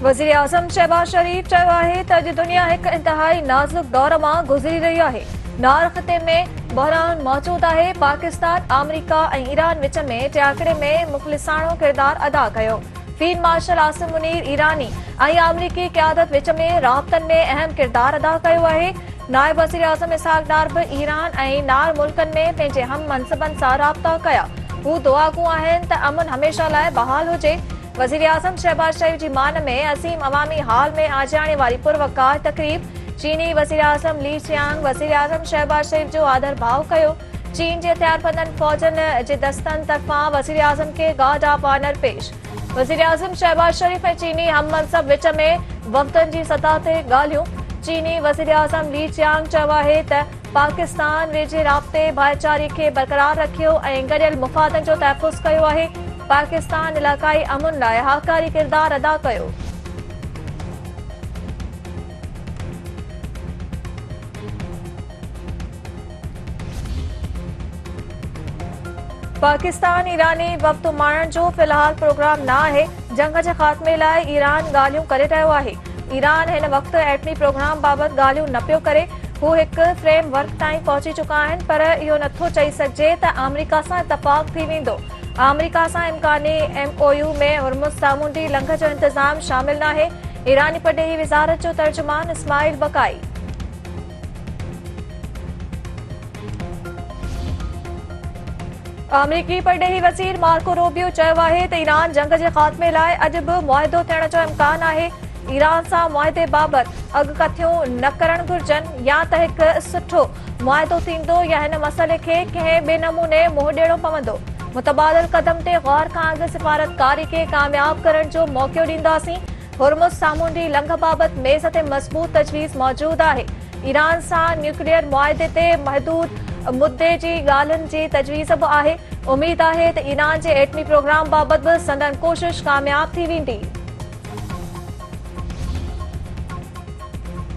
वज़ीर आज़म शहबाज शरीफ चयो आहे त अॼु दुनिया हिकु इंतहाई नाज़ुक दौर मां गुज़री रही आहे। नार ख़िते में बहरान मौजूद आहे। पाकिस्तान, अमरीका ऐं ईरान विच में टियाकड़े में मुख़लिसाणो किरदार अदा कयो। फील्ड मार्शल आसिम मुनीर ईरानी ऐं अमरीकी क़यादत विच में राबतनि में अहम किरदार अदा कयो आहे। नायब वज़ीर आज़म इसहाक डार बि ईरान ऐं नार मुल्कनि में पंहिंजे हम मनसबनि सां राबता कया। हू दुआगू आहिनि त अमन हमेशा लाइ बहाल हुजे। वज़ीर आज़म शहबाज शरीफ जी मान में असीम अवामी हाल में आजाणे वारी पुरवकार तकरीब। चीनी वज़ीर आज़म ली चियांग वज़ीर आज़म शहबाज शरीफ जो आदर भाव कयो। चीन जे हथियारबंदनि फौजनि जे दस्तनि तरफ़ां वज़ीर आज़म खे गार्ड ऑफ ऑनर पेश। वज़ीर आज़म शहबाज शरीफ ऐं चीनी हम मनसब विच में वफ़दनि जी सतह ते ॻाल्हियूं। चीनी वज़ीर आज़म ली चियांग चयो आहे त पाकिस्तान वेझे राब्ते भाईचारे खे बरक़रार रखियो ऐं गॾियल मुफ़ादनि जो तहफ़ुज़ कयो आहे। पाकिस्तान इलाक़ाई अमुन लाइ हाकारी किरदार अदा कयो। पाकिस्तान ईरानी वफ़द माणण जो फ़िलहाल प्रोग्राम न आहे। जंग जे ख़ात्मे लाइ ईरान ॻाल्हियूं करे रहियो आहे। ईरान हिन वक़्तु एटमी प्रोग्राम बाबति ॻाल्हियूं न पियो करे। हू हिकु फ्रेम वर्क ताईं पहुची चुका आहिनि, पर इहो नथो चई सघिजे त अमरीका सां इतफ़ाक़ थी वेंदो। अमरीका सां इम्कानी MOU में हुर्मुज़ सामूंडी लंघ जो इंतज़ाम शामिल नाहे। ईरानी परॾेही वज़ारत जो तर्जुमान इस्माइल बकाई। अमरीकी परॾेही वज़ीर मार्को रूबियो चयो आहे त ईरान जंग जे ख़ात्मे लाइ अॼु बि मुआहिदो थियण जो इम्कान आहे। ईरान सां मुआहिदे बाबति अॻकथियूं न करणु घुर्जनि। या त हिकु सुठो मुआहिदो थींदो या हिन मसइले खे कंहिं ॿिए नमूने मुंहुं ॾियणो पवंदो। मुतबादिल क़दम ते गौर खां अॻु सिफ़ारतकारी खे कामयाब करण जो मौक़ो ॾींदासीं। हुर्मुज़ सामूंडी लंघ बाबति मेज़ ते मज़बूत तजवीज़ मौजूदु आहे। ईरान सां न्यूक्लियर मुआहिदे ते महदूद मुद्दे जी ॻाल्हियुनि जी तजवीज़ बि आहे। उमीद आहे त ईरान जे एटमी प्रोग्राम बाबति बि संदन कोशिश कामयाब थी वेंदी।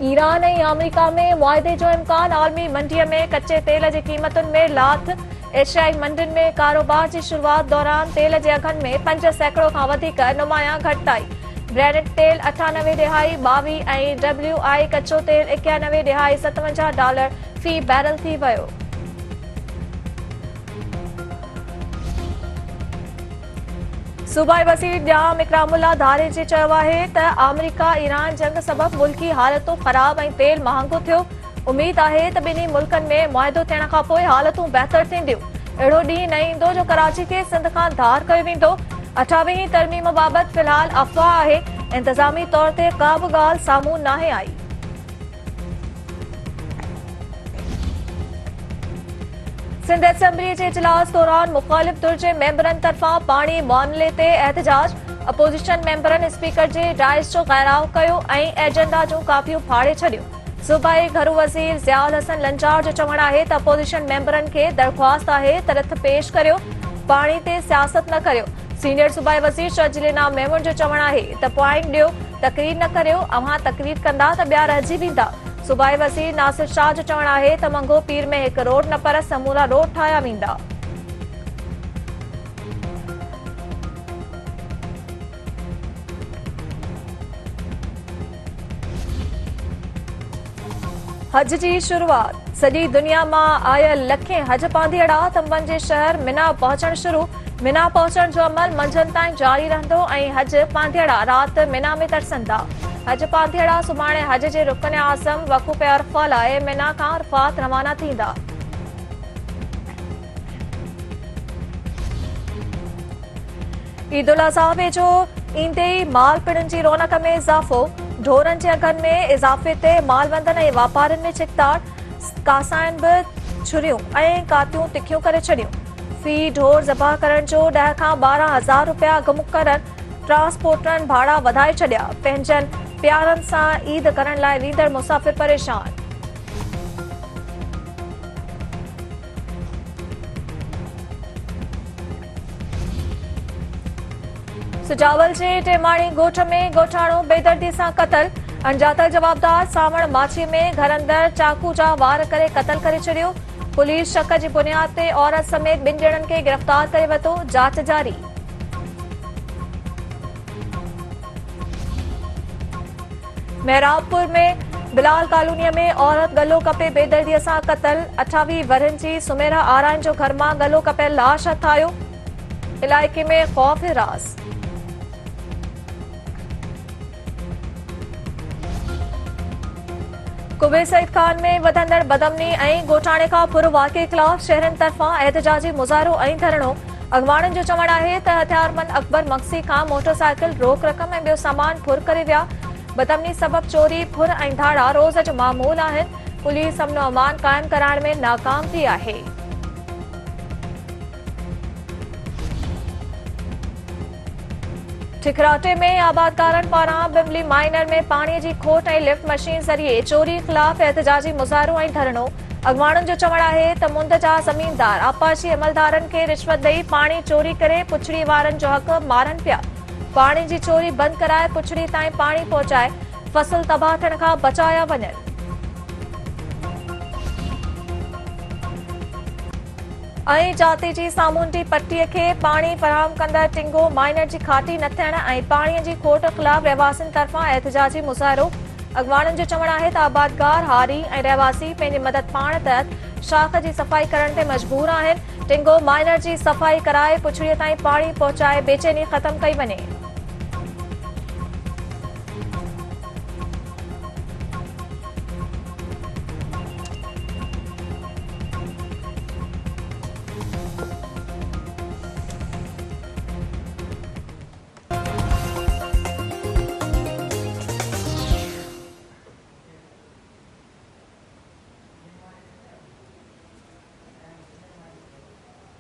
ईरान ऐं अमरीका में मुआहिदे जो इम्कान। आलमी मंडीअ में कचे तेल जी क़ीमतुनि में लाथ। एशियाई मंडियुनि में कारोबार जी शुरूआत दौरान तेल जे अघनि में 5% खां वधीक नुमायां घटिताई। ब्रेंट तेल 98 ॾिहाई 22 ऐं WI कचो तेल 91 ॾिहाई $57 फ़ी बैरल थी वियो। सूबाई वज़ीर ॾियाम इकरामुल्लाह धारे जी चयो आहे त अमरीका ईरान जंग सबबि मुल्की हालतूं ख़राब ऐं तेल महांगो थियो। उमीद आहे त ॿिन्ही मुल्कनि में मुआहिदो थियण खां पोइ हालतूं बहितर थींदियूं। अहिड़ो ॾींहुं न ईंदो जो कराची खे सिंध खां धार कयो वेंदो। 28वीं तरमीम बाबति फ़िलहाल अफ़वाह आहे। इंतज़ामी तौर ते का बि ॻाल्हि साम्हूं नाहे आई। सिंध असेंबली जे इजलास दौरान मुख़ालिफ़ धुर जे मेंबरनि तरफ़ां पाणी मामले ते एहतजाज। अपोज़िशन मेंबरनि स्पीकर जे राइस जो ग़ैराउ कयो ऐं एजेंडा जूं कापियूं फाड़े छॾियूं। सूबाई घरू वज़ीर ज़ियाउल हसन लंचार जो चवणु आहे त अपोज़िशन मेंबरनि खे दरख़्वास्त आहे त रथ पेश करियो, पाणी ते सियासत न करियो। सीनियर सूबाई वज़ीर शर्जिल इनाम मेमून जो चवणु आहे त पॉइंट ॾियो, तक़रीर न करियो। अव्हां तक़रीर कंदा त ॿिया रहिजी वेंदा। सूबाई वज़ीर नासिर शाह जो चवणु आहे त मंगो पीर में हिकु रोड न पर समूरा रोड ठाहिया वेंदा। हज जी शुरूआत। सॼी दुनिया मां आयल लखें हज पांधेड़ा तंबनि जे शहर मिना पहुचण शुरू। मिना पहुचण जो अमल मंझंदि ताईं जारी रहंदो ऐं हज पांधेड़ा राति मिना में तरसंदा। हज पांधेड़ा सुभाणे हज जे रुकन आज़म वक़ूफ़ अरफ़ा लाइ मिना खां अरफ़ात रवाना थींदा। ईद उल अज़हा वेझो ईंदे ई माल पिणनि जी रौनक में इज़ाफ़ो। ढोरनि जे अघनि में इज़ाफ़े ते मालवंदनि ऐं वापारियुनि में छिकताड़। कासाइनि बि छुरियूं ऐं कातियूं तिखियूं करे छॾियूं। फ़ी ढोर ज़बह करण जो 10 खां 12,000 रुपया अघु मुक़ररु। ट्रांसपोर्टरनि भाड़ा वधाए छॾिया। पंहिंजनि प्यारनि सां ईद करण लाइ वींदड़ मुसाफ़िर परेशान। सुजावल जे टेमाणी ॻोठ में ॻोठाणो बेदर्दी सां क़तल। अणॼातल जवाबदार सावण माछी में घर अंदरि चाकू जा वार करे क़तल करे छॾियो। पुलिस शक जी बुनियाद ते औरत समेत 2 ॼणनि खे गिरफ़्तार करे वरितो। जांच जारी। मेहराबपुर में बिलाल कॉलोनीअ में औरत गलो कपे बेदर्दीअ सां क़तल। 28 वरनि जी सुमेरा आराइन जो घर मां गलो कपियल लाश हथ आयो। इलाइक़े में ख़ौफ़ रास। कुबे सईद खान में वधंदड़ बदमनी ऐं ॻोठाणे खां फुर वाक़े ख़िलाफ़ शहरनि तरफ़ां एहतजाजी मुज़ाहिरो ऐं धरणो। अॻवाणनि जो चवणु आहे त हथियारबंद अकबर मक्सी खां मोटरसाइकिल रोक रक़म ऐं ॿियो सामान फुर करे विया। बदमनी सबब चोरी फुर ऐं धाड़ा रोज़ जो मामूल आहिनि। पुलिस अमन अमान क़ाइम कराइण में नाकाम थी आहे। ठिकराटे में आबादकारनि पारां बिमली माइनर में पाणीअ जी खोट ऐं लिफ्ट मशीन ज़रिए चोरी ख़िलाफ़ एहतजाजी मुज़ाहिरो ऐं धरणो। अॻवाणनि जो चवणु आहे त मुंद जा ज़मीनदार आपाशी अमलदारनि खे रिश्वत ॾेई पाणी चोरी करे पुछड़ी वारनि जो हक़ मारनि पिया। पाणी जी चोरी बंदि कराए पुछड़ी ताईं पाणी पहुचाए फसल तबाह थियण खां बचाया वञनि। ऐं जाती जी सामूंडी पट्टीअ खे पाणी फराहम कंदड़ टिंगो माइनर जी खाटी न थियण ऐं पाणीअ जी खोट ख़िलाफ़ रहवासियुनि तरफ़ां एहतजाजी मुज़ाहिरो। अॻवाणनि जो चवणु आहे त आबादकार हारी ऐं रहवासी पंहिंजी मदद पाण तहत शाख जी सफ़ाई करण ते मजबूर आहिनि। टिंगो माइनर जी सफ़ाई कराए पुछड़ीअ ताईं पाणी पहुचाए बेचैनी ख़तम कई वञे।